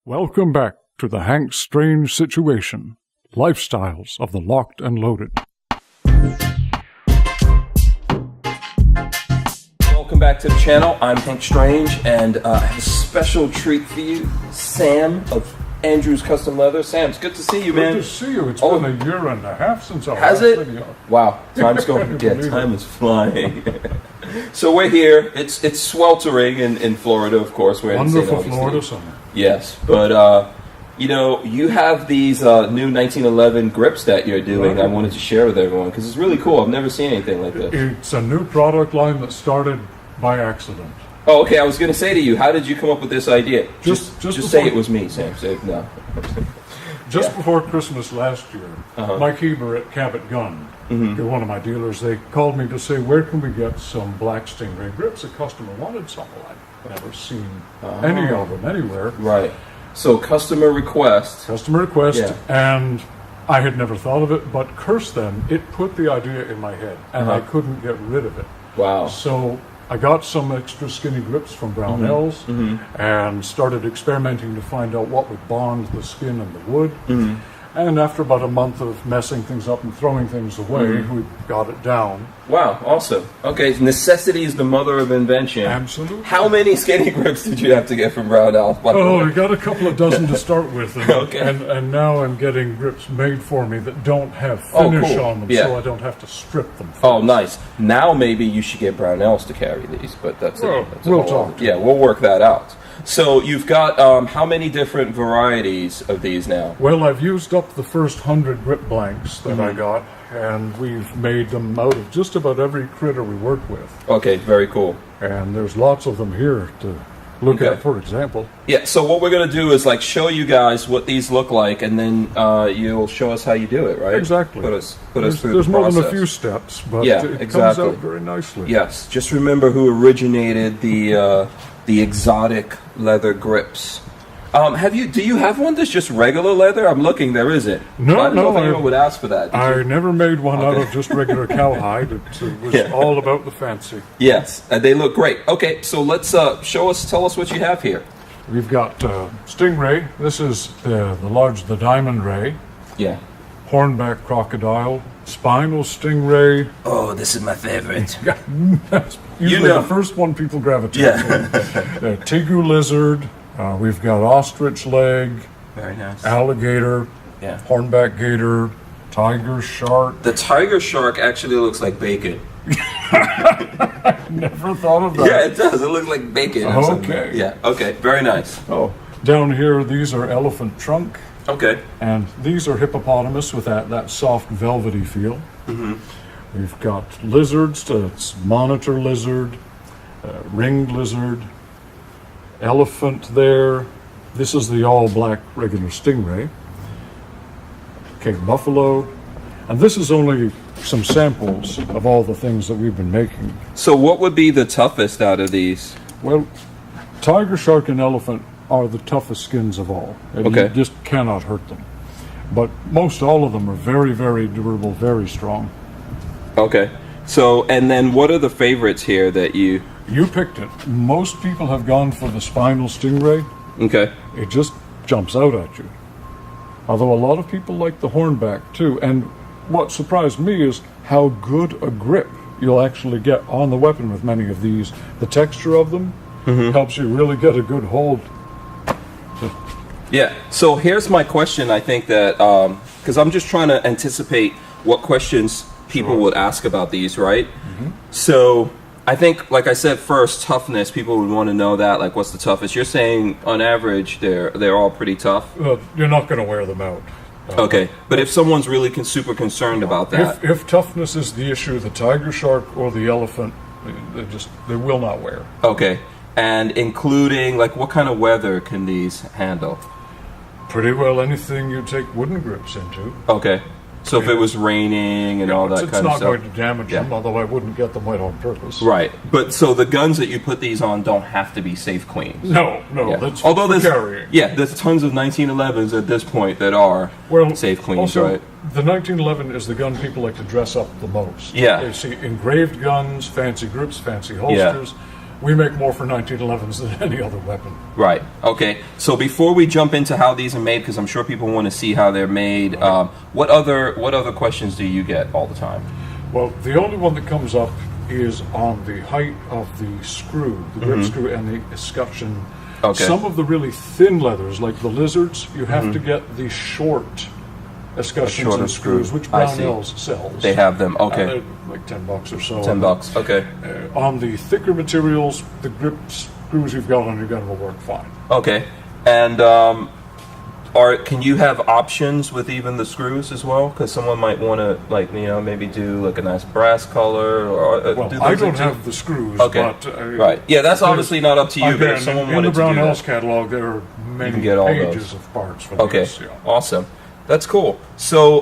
Welcome back to the Hank Strange Situation, Lifestyles of the Locked and Loaded. Welcome back to the channel. I'm Hank Strange, and I have a special treat for you, Sam of Andrews Custom Leather. Sam, it's good to see you, man. Good to see you. It's been a year and a half since our Has last it? video. Wow, time's going. Yeah, time is flying. So we're here. It's sweltering in Florida, of course. We're in St. Wonderful Augustine. Florida summer. Yes, but you know, you have these new 1911 grips that you're doing. Right. I wanted to share with everyone because it's really cool. I've never seen anything like this. It's a new product line that started by accident. Oh, okay. I was going to say to you, how did you come up with this idea? Just say it was me, Sam. Say no. Just before Christmas last year, Mike Heber at Cabot Gun, they're one of my dealers, they called me to say, where can we get some black Stingray grips? A customer wanted some. Well, I've never seen any of them anywhere. Right. So customer request. Yeah. And I had never thought of it, but curse them, it put the idea in my head, and I couldn't get rid of it. Wow. So I got some extra skinny grips from Brownells and started experimenting to find out what would bond the skin and the wood. And after about a month of messing things up and throwing things away, we got it down. Wow, awesome. Okay, necessity is the mother of invention. Absolutely. How many skinny grips did you have to get from Brownells? Oh, we got a couple of dozen to start with. And, Okay. and now I'm getting grips made for me that don't have finish cool. on them, Yeah. so I don't have to strip them. Oh, nice. Now maybe you should get Brownells to carry these, but that's Well, it. That's we'll whole- talk. Yeah, we'll work that out. So you've got how many different varieties of these now? Well, I've used up the first 100 grip blanks that I got, and we've made them out of just about every critter we work with. Okay, very cool. And there's lots of them here to look Okay. at, for example. Yeah, so what we're going to do is like show you guys what these look like, and then you'll show us how you do it, right? Exactly. Put us There's through there's the more process. than a few steps, but Yeah, it exactly. comes out very nicely. Yes, just remember who originated the exotic leather grips. Do you have one that's just regular leather? I'm looking, there isn't. No, I don't know if no, anyone would ask for that. Did I you? never made one out of just regular cowhide. It was Yeah. all about the fancy. Yes, and they look great. Okay, so let's tell us what you have here. We've got Stingray. This is the Diamond Ray. Yeah. Hornback Crocodile. Spinal Stingray. Oh, this is my favorite. That's usually know. the first one people gravitate Yeah. to. Tegu Lizard. We've got Ostrich Leg. Very nice. Alligator. Yeah. Hornback Gator. Tiger Shark. The tiger shark actually looks like bacon. Never thought of that. Yeah, it does. It looks like bacon. or something. Okay. Yeah. Okay. Very nice. Oh, down here, these are Elephant Trunk. Okay. And these are hippopotamus with that soft velvety feel. We've got lizards, it's monitor lizard, ringed lizard, elephant there. This is the all black regular stingray. Cape buffalo. And this is only some samples of all the things that we've been making. So, what would be the toughest out of these? Well, tiger, shark, and elephant are the toughest skins of all. And Okay. You just cannot hurt them. But most all of them are very, very durable, very strong. Okay. So, and then what are the favorites here that you? You picked it. Most people have gone for the spinal stingray. Okay. It just jumps out at you. Although a lot of people like the hornback too. And what surprised me is how good a grip you'll actually get on the weapon with many of these. The texture of them helps you really get a good hold. Yeah. So here's my question. I think that because I'm just trying to anticipate what questions people would ask about these, right? So I think, like I said, first toughness. People would want to know that. Like, what's the toughest? You're saying on average they're all pretty tough. You're not going to wear them out. Okay. But if someone's really super concerned about that, If toughness is the issue, the tiger shark or the elephant, they will not wear. okay. And including like what kind of weather can these handle? Pretty well anything you take wooden grips into. Okay. So if it was raining and all that It's kind of not stuff. going to damage them, although I wouldn't get them wet on purpose. Right. But so the guns that you put these on don't have to be safe queens. No, Yeah. that's Although for there's carrying. there's tons of 1911s at this point that are safe queens, also, right? The 1911 is the gun people like to dress up the most. Yeah. They see engraved guns, fancy grips, fancy holsters. We make more for 1911s than any other weapon. Right. Okay. So before we jump into how these are made, because I'm sure people want to see how they're made, what other questions do you get all the time? Well, the only one that comes up is on the height of the screw, the grip screw, and the escutcheon. Okay. Some of the really thin leathers, like the lizards, you have to get the short escutcheons shorter and screws, screw. which I see. Brownells sells. They have them. Okay. They're like $10 or so. $10. Okay. On the thicker materials, the grip screws you've got on your gun will work fine. Okay. And can you have options with even the screws as well? Because someone might want to, like, maybe do like a nice brass color, or Well, do I those don't things? have the screws, Okay. but Right. Yeah, that's there's- obviously not up to you. But again, if someone in the wanted to do Brownells that, catalog, there are many can get all pages those. of parts for okay. these. Yeah. Awesome. That's cool. So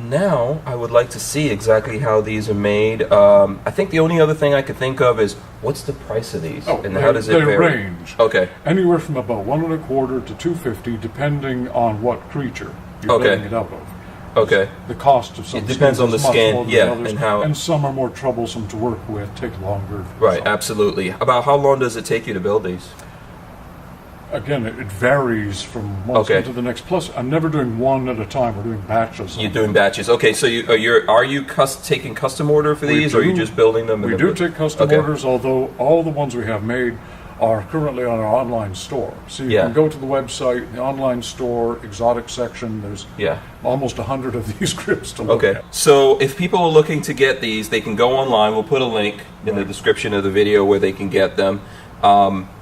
now I would like to see exactly how these are made. I think the only other thing I could think of is what's the price of these, and how does it they vary? range Okay. anywhere from about $1.25 to $2.50, depending on what creature you're Okay. getting it out of. Okay. The cost of some It depends on skins the is much skin, more than yeah, others, and how- and some are more troublesome to work with, take longer. Right. So, Absolutely. About how long does it take you to build these? again, it varies from one Okay. skin to the next. Plus, I'm never doing one at a time. We're doing batches. You're doing batches. Okay. So are you taking custom order for We these, or are you do. just building them? We do take custom Okay. orders, although all the ones we have made are currently on our online store. So you Yeah. can go to the website, the online store, exotic section. There's Yeah. almost 100 of these grips to look Okay. at. So if people are looking to get these, they can go online. We'll put a link in the description of the video where they can get them.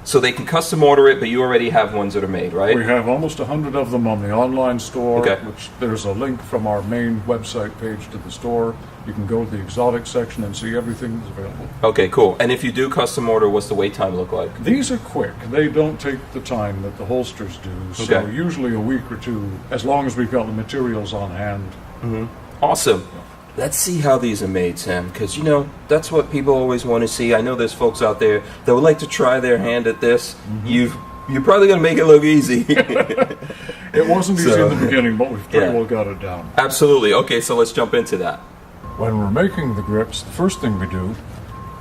So they can custom order it, but you already have ones that are made, right? We have almost 100 of them on the online store, Okay. which there's a link from our main website page to the store. You can go to the exotic section and see everything that's available. Okay, cool. And if you do custom order, what's the wait time look like? These are quick. They don't take the time that the holsters do. So Okay. usually a week or two, as long as we've got the materials on hand. Awesome. Let's see how these are made, Sam, because that's what people always want to see. I know there's folks out there that would like to try their hand at this. You're probably going to make it look easy. It wasn't easy So- in the beginning, but we've pretty Yeah. well got it down. Absolutely. Okay, so let's jump into that. When we're making the grips, the first thing we do,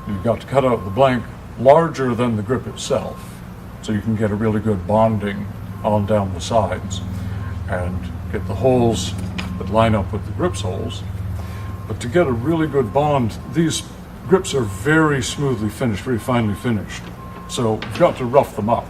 you've got to cut out the blank larger than the grip itself, so you can get a really good bonding on down the sides and get the holes that line up with the grips holes. But to get a really good bond, these grips are very smoothly finished, very finely finished. So you've got to rough them up.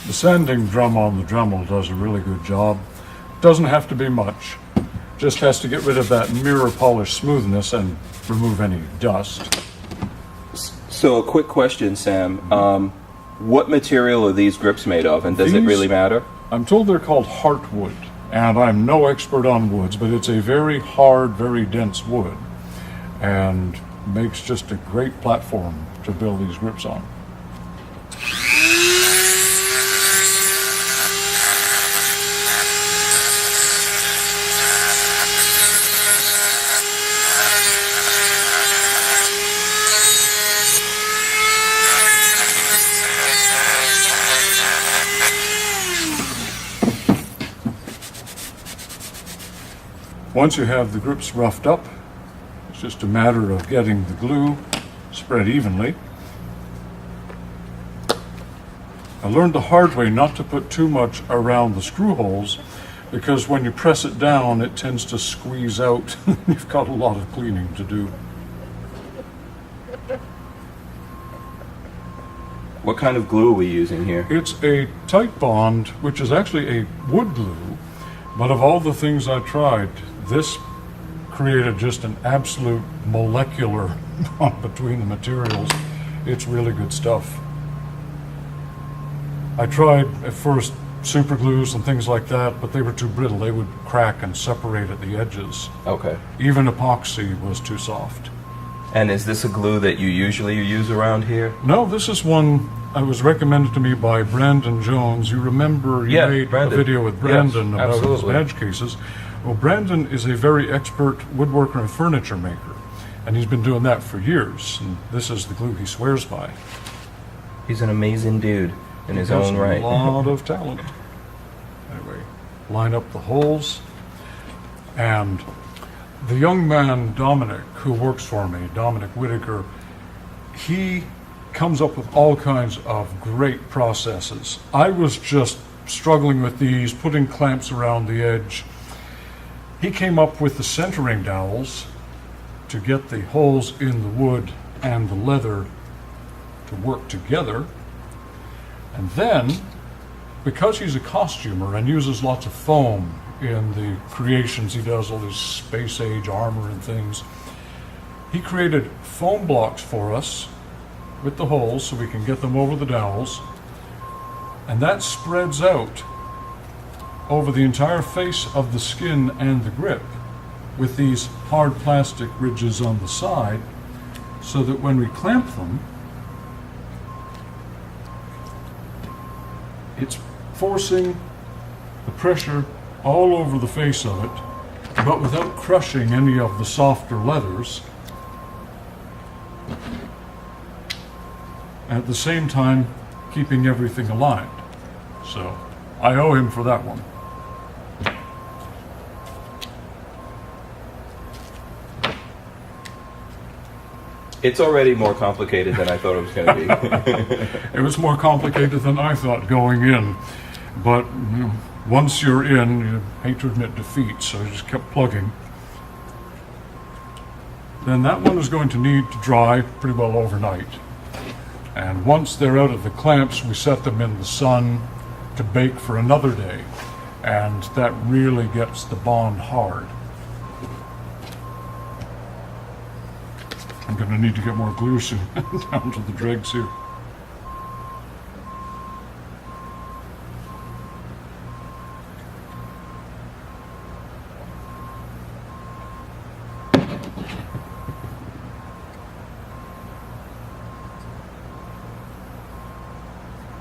The sanding drum on the Dremel does a really good job. Doesn't have to be much. Just has to get rid of that mirror polish smoothness and remove any dust. So a quick question, Sam. What material are these grips made of, and does it These- really matter? I'm told they're called heartwood, and I'm no expert on woods, but it's a very hard, very dense wood, and makes just a great platform to build these grips on. Once you have the grips roughed up, it's just a matter of getting the glue spread evenly. I learned the hard way not to put too much around the screw holes, because when you press it down, it tends to squeeze out. You've got a lot of cleaning to do. What kind of glue are we using here? It's a tight bond, which is actually a wood glue, but of all the things I tried, this created just an absolute molecular bond between the materials. It's really good stuff. I tried at first super glues and things like that, but they were too brittle. They would crack and separate at the edges. Okay. Even epoxy was too soft. And is this a glue that you usually use around here? No, this is one that was recommended to me by Brandon Jones. You remember you Yeah, made Brandon. a video with Yes, Brandon about his absolutely. badge cases. Well, Brandon is a very expert woodworker and furniture maker. And he's been doing that for years, and this is the glue he swears by. He's an amazing dude in his He has own right. a lot of talent. Anyway, line up the holes, and the young man, Dominic, who works for me, Dominic Whitaker, he comes up with all kinds of great processes. I was just struggling with these, putting clamps around the edge. He came up with the centering dowels to get the holes in the wood and the leather to work together. And then, because he's a costumer and uses lots of foam in the creations he does, all his space age armor and things, he created foam blocks for us with the holes so we can get them over the dowels, and that spreads out over the entire face of the skin and the grip with these hard plastic ridges on the side, so that when we clamp them, it's forcing the pressure all over the face of it, but without crushing any of the softer leathers. At the same time, keeping everything aligned. So, I owe him for that one. It's already more complicated than I thought it was going to be. It was more complicated than I thought going in, but once you're in, you hate to admit defeat, so I just kept plugging. Then that one is going to need to dry pretty well overnight. And once they're out of the clamps, we set them in the sun to bake for another day, and that really gets the bond hard. I'm going to need to get more glue soon down to the dregs here.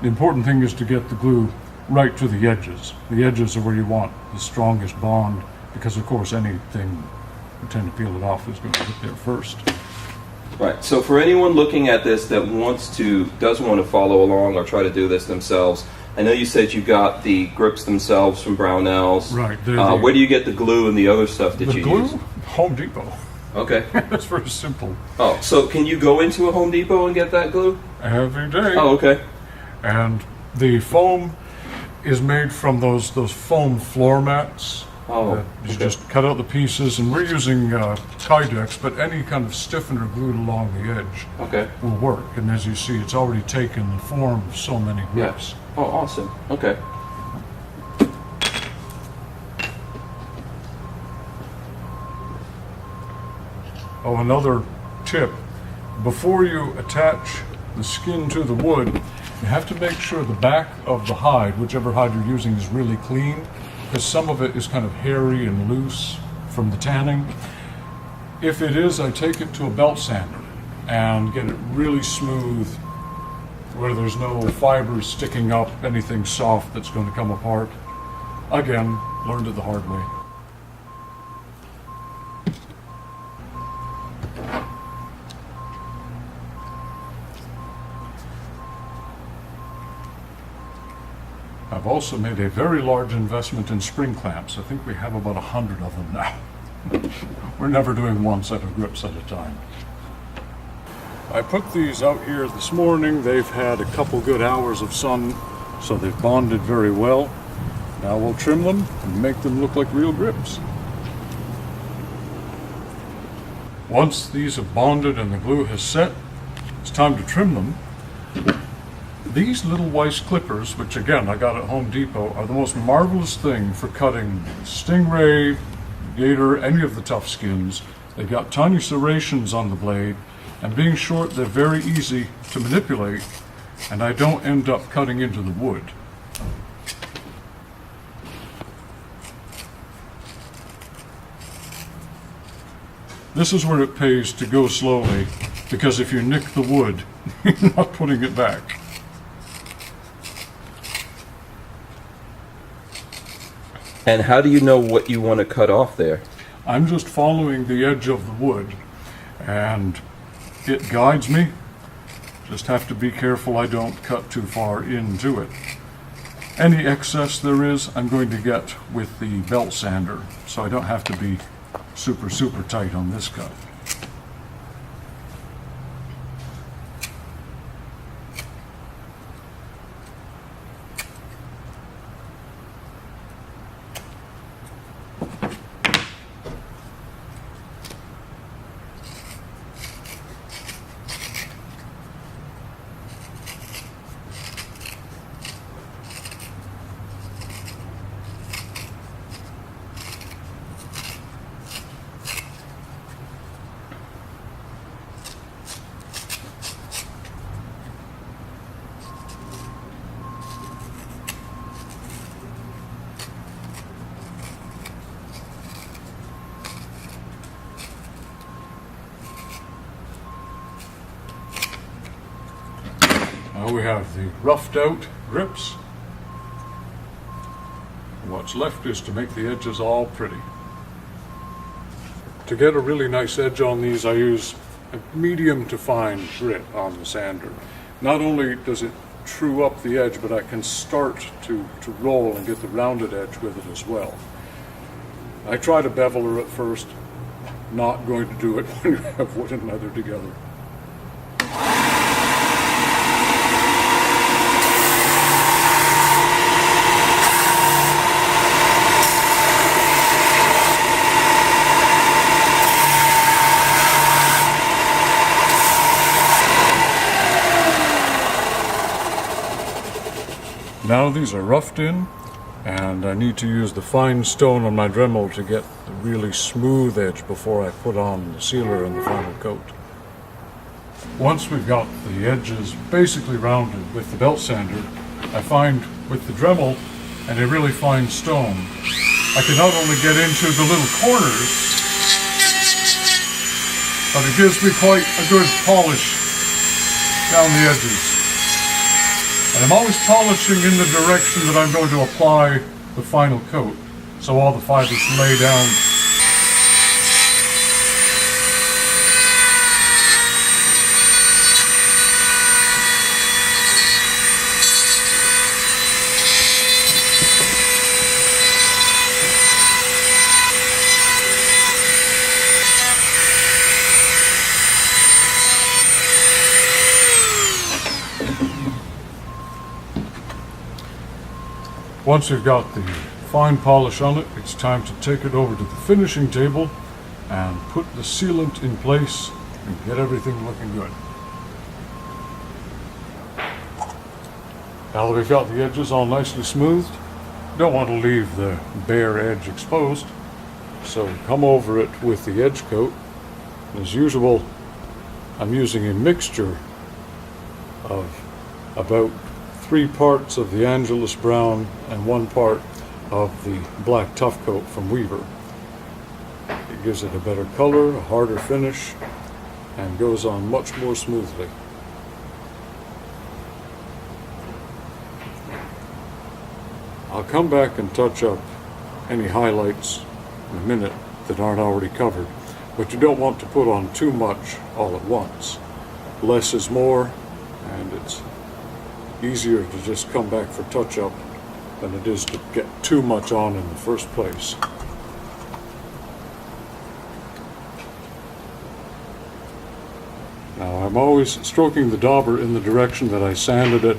The important thing is to get the glue right to the edges. The edges are where you want the strongest bond, because of course anything you tend to peel it off is going to get there first. Right. So for anyone looking at this that does want to follow along or try to do this themselves, I know you said you got the grips themselves from Brownells. Right. Where do you get the glue and the other stuff that the you glue? use? Home Depot. Okay. That's very simple. Oh, so can you go into a Home Depot and get that glue? Every day. Oh, okay. And the foam is made from those foam floor mats. Oh, You okay. just cut out the pieces, and we're using Kydex, but any kind of stiffener glued along the edge Okay. will work. And as you see, it's already taken the form of so many grips. Oh, awesome. Okay. Oh, another tip. Before you attach the skin to the wood, you have to make sure the back of the hide, whichever hide you're using, is really clean, because some of it is kind of hairy and loose from the tanning. If it is, I take it to a belt sander and get it really smooth, where there's no fibers sticking up, anything soft that's going to come apart. Again, learned it the hard way. I've also made a very large investment in spring clamps. I think we have about 100 of them now. We're never doing one set of grips at a time. I put these out here this morning. They've had a couple good hours of sun, so they've bonded very well. Now we'll trim them and make them look like real grips. Once these have bonded and the glue has set, it's time to trim them. These little Weiss clippers, which again I got at Home Depot, are the most marvelous thing for cutting stingray, gator, any of the tough skins. They've got tiny serrations on the blade, and being short, they're very easy to manipulate, and I don't end up cutting into the wood. This is where it pays to go slowly, because if you nick the wood, you're not putting it back. And how do you know what you want to cut off there? I'm just following the edge of the wood, and it guides me. Just have to be careful I don't cut too far into it. Any excess there is, I'm going to get with the belt sander, so I don't have to be super tight on this cut. Now we have the roughed out grips. What's left is to make the edges all pretty. To get a really nice edge on these, I use a medium to fine grit on the sander. Not only does it true up the edge, but I can start to roll and get the rounded edge with it as well. I try to bevel her at first, not going to do it when you have wood and leather together. Now these are roughed in, and I need to use the fine stone on my Dremel to get the really smooth edge before I put on the sealer and the final coat. Once we've got the edges basically rounded with the belt sander, I find with the Dremel and a really fine stone, I can not only get into the little corners, but it gives me quite a good polish down the edges. And I'm always polishing in the direction that I'm going to apply the final coat, so all the fibers lay down. Once you've got the fine polish on it, it's time to take it over to the finishing table and put the sealant in place and get everything looking good. Now that we've got the edges all nicely smoothed, don't want to leave the bare edge exposed, so come over it with the edge coat. As usual, I'm using a mixture of about 3 parts of the Angelus Brown and 1 part of the Black Tough Coat from Weaver. It gives it a better color, a harder finish, and goes on much more smoothly. I'll come back and touch up any highlights in a minute that aren't already covered, but you don't want to put on too much all at once. Less is more, and it's easier to just come back for touch-up than it is to get too much on in the first place. Now I'm always stroking the dauber in the direction that I sanded it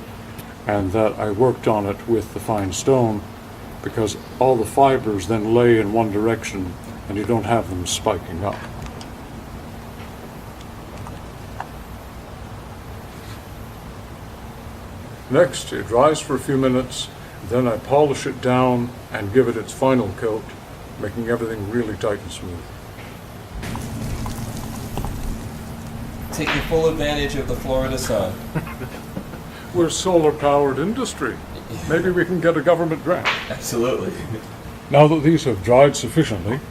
and that I worked on it with the fine stone, because all the fibers then lay in one direction and you don't have them spiking up. Next, it dries for a few minutes, then I polish it down and give it its final coat, making everything really tight and smooth. Taking full advantage of the Florida sun. We're a solar-powered industry. Maybe we can get a government grant. Absolutely. Now that these have dried sufficiently,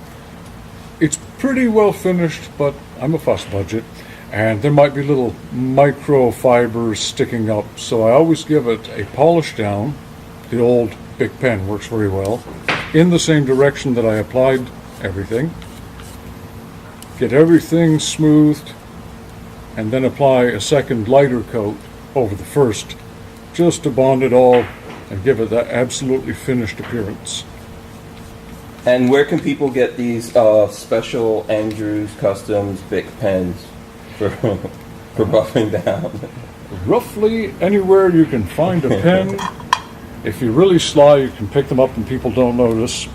it's pretty well finished, but I'm a fuss budget, and there might be little microfibers sticking up, so I always give it a polish down. The old Bic pen works very well, in the same direction that I applied everything. Get everything smoothed, and then apply a second lighter coat over the first, just to bond it all and give it that absolutely finished appearance. And where can people get these special Andrews Customs Bic pens for for buffing down? Roughly anywhere you can find a pen. If you're really sly, you can pick them up and people don't notice.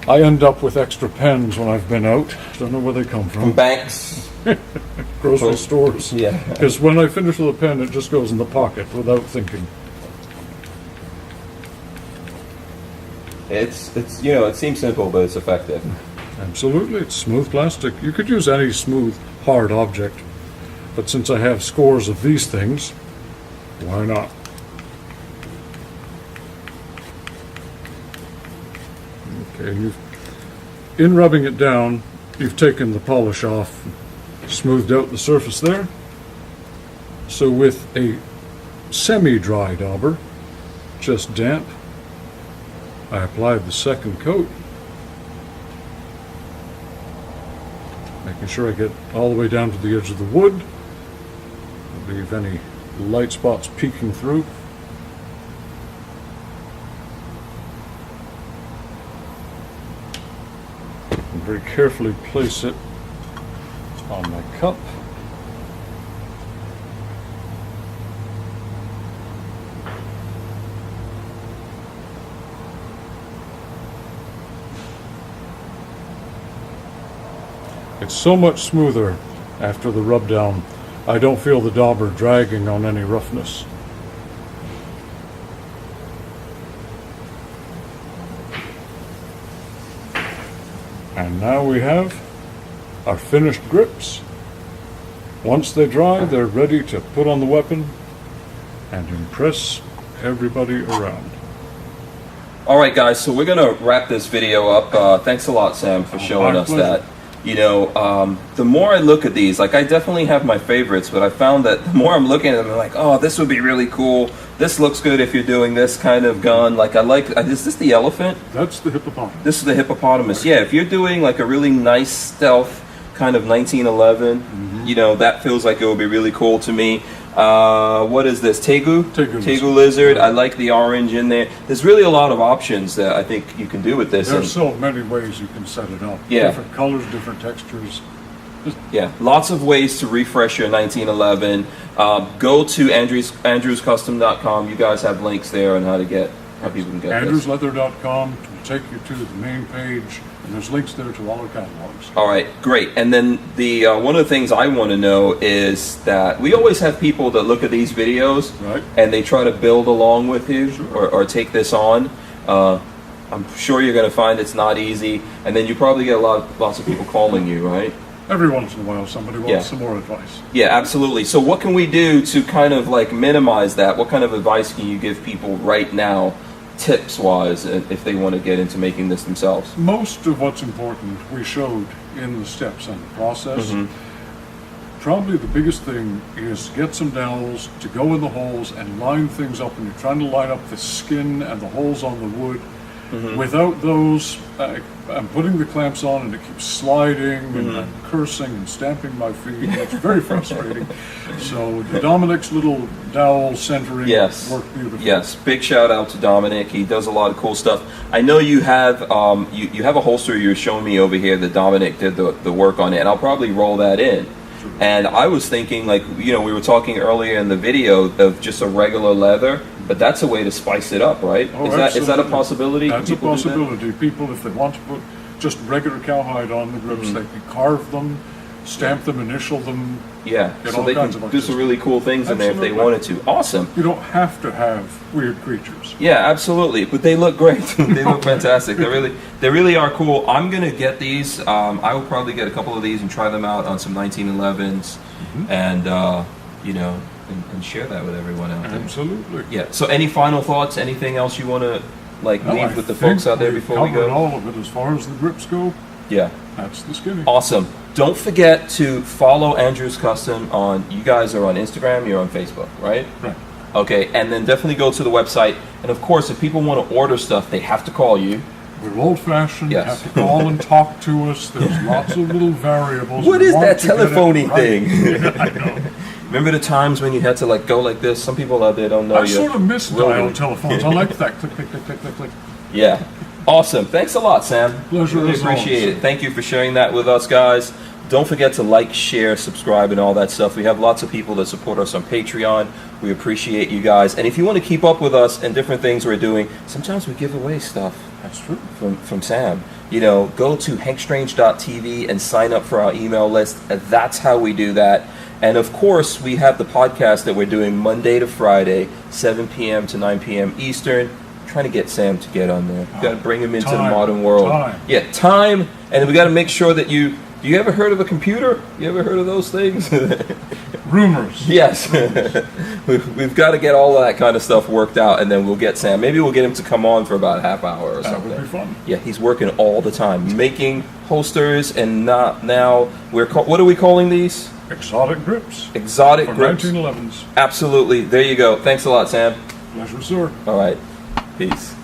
I end up with extra pens when I've been out. Don't know where they come From from. banks? Grocery stores. Yeah. Because when I finish with a pen, it just goes in the pocket without thinking. It's it seems simple, but it's effective. Absolutely, it's smooth plastic. You could use any smooth, hard object. But since I have scores of these things, why not? Okay, in rubbing it down, you've taken the polish off, smoothed out the surface there. So with a semi-dry dauber, just damp, I applied the second coat, making sure I get all the way down to the edge of the wood, don't leave any light spots peeking through. And very carefully place it on my cup. It's so much smoother after the rub down. I don't feel the dauber dragging on any roughness. And now we have our finished grips. Once they dry, they're ready to put on the weapon and impress everybody around. All right, guys, so we're going to wrap this video up. Thanks a lot, Sam, for showing My us pleasure. that. The more I look at these, like I definitely have my favorites, but I found that the more I'm looking at them, I'm like, oh, this would be really cool. This looks good if you're doing this kind of gun. Like is this the elephant? That's the hippopotamus. This is the hippopotamus. Yeah, if you're doing like a really nice stealth kind of 1911, that feels like it would be really cool to me. What is this? Tegu? Tegu lizard. I like the orange in there. There's really a lot of options that I think you can do with this. There's so many ways you can set it up. Yeah. Different colors, different textures. Yeah, lots of ways to refresh your 1911. Go to andrewscustom.com. You guys have links there on how people can get this. AndrewsLeather.com will take you to the main page, and there's links there to all our catalogs. All right, great. And then the one of the things I want to know is that we always have people that look at these videos Right. and they try to build along with you Sure. or take this on. I'm sure you're going to find it's not easy, and then you probably get lots of people calling you, right? Every once in a while, somebody wants Yeah. some more advice. Yeah, absolutely. So what can we do to kind of like minimize that? What kind of advice can you give people right now, tips-wise, if they want to get into making this themselves? Most of what's important we showed in the steps and the process. Mm-hmm. Probably the biggest thing is get some dowels to go in the holes and line things up, and you're trying to line up the skin and the holes on the wood. Mm-hmm. Without those, I'm putting the clamps on and it keeps sliding, Mm-hmm. and I'm cursing and stamping my feet, and it's very frustrating. So Dominic's little dowel centering Yes. worked beautifully. Yes, big shout out to Dominic. He does a lot of cool stuff. I know you have you have a holster you're showing me over here that Dominic did the work on it, and I'll probably roll that in. And I was thinking, like, we were talking earlier in the video of just a regular leather, but that's a way to spice it up, right? Oh, Is that a absolutely. possibility? That's a Can people do that? possibility. People, if they want to put just regular cowhide on the grips, Mm-hmm. they can carve them, stamp them, initial them. Yeah, Get so all they can kinds of do some really cool things in there if they Absolutely. wanted to. Awesome. You don't have to have weird creatures. Yeah, absolutely. But they look great. They look fantastic. They really are cool. I'm gonna get these. I will probably get a couple of these and try them out on some 1911s, and and share that with everyone out there. Absolutely. Yeah. So, any final thoughts? Anything else you want to No, I leave with the think folks out there we've before we covered go? all of it as far as the grips go. Yeah. That's the skinny. Awesome. Don't forget to follow Andrew's Custom on. You guys are on Instagram. You're on Facebook, right? Right. Okay, and then definitely go to the website. And of course, if people want to order stuff, they have to call you. We're old-fashioned. You Yes. have to call and talk to us. There's lots of little variables. What We is want that to get it telephoning right. thing? Yeah, I know. Remember the times when you had to like go like this? Some people out there don't know I you. sort of miss Really? dial telephones. I like that. Click, click, click, click, click, click. Yeah. Awesome. Thanks a lot, Sam. Pleasure Really as appreciate always. it. Thank you for sharing that with us, guys. Don't forget to like, share, subscribe, and all that stuff. We have lots of people that support us on Patreon. We appreciate you guys. And if you want to keep up with us and different things we're doing, sometimes we give away stuff That's true. from Sam. You know, go to hankstrange.tv and sign up for our email list. That's how we do that. And of course, we have the podcast that we're doing Monday to Friday, 7 p.m. to 9 p.m. Eastern. Trying to get Sam to get on there. We got to bring him into the Time. modern world. Time. Yeah, time. And we got to make sure that you. Do you ever heard of a computer? You ever heard of those things? Rumors. Yes. We've got to get all of that kind of stuff worked out, and then we'll get Sam. Maybe we'll get him to come on for about a half hour or That something. would be fun. Yeah, he's working all the time, making holsters, and not now what are we calling these? Exotic grips. Exotic For grips. 1911s. Absolutely. There you go. Thanks a lot, Sam. Pleasure, sir. All right. Peace.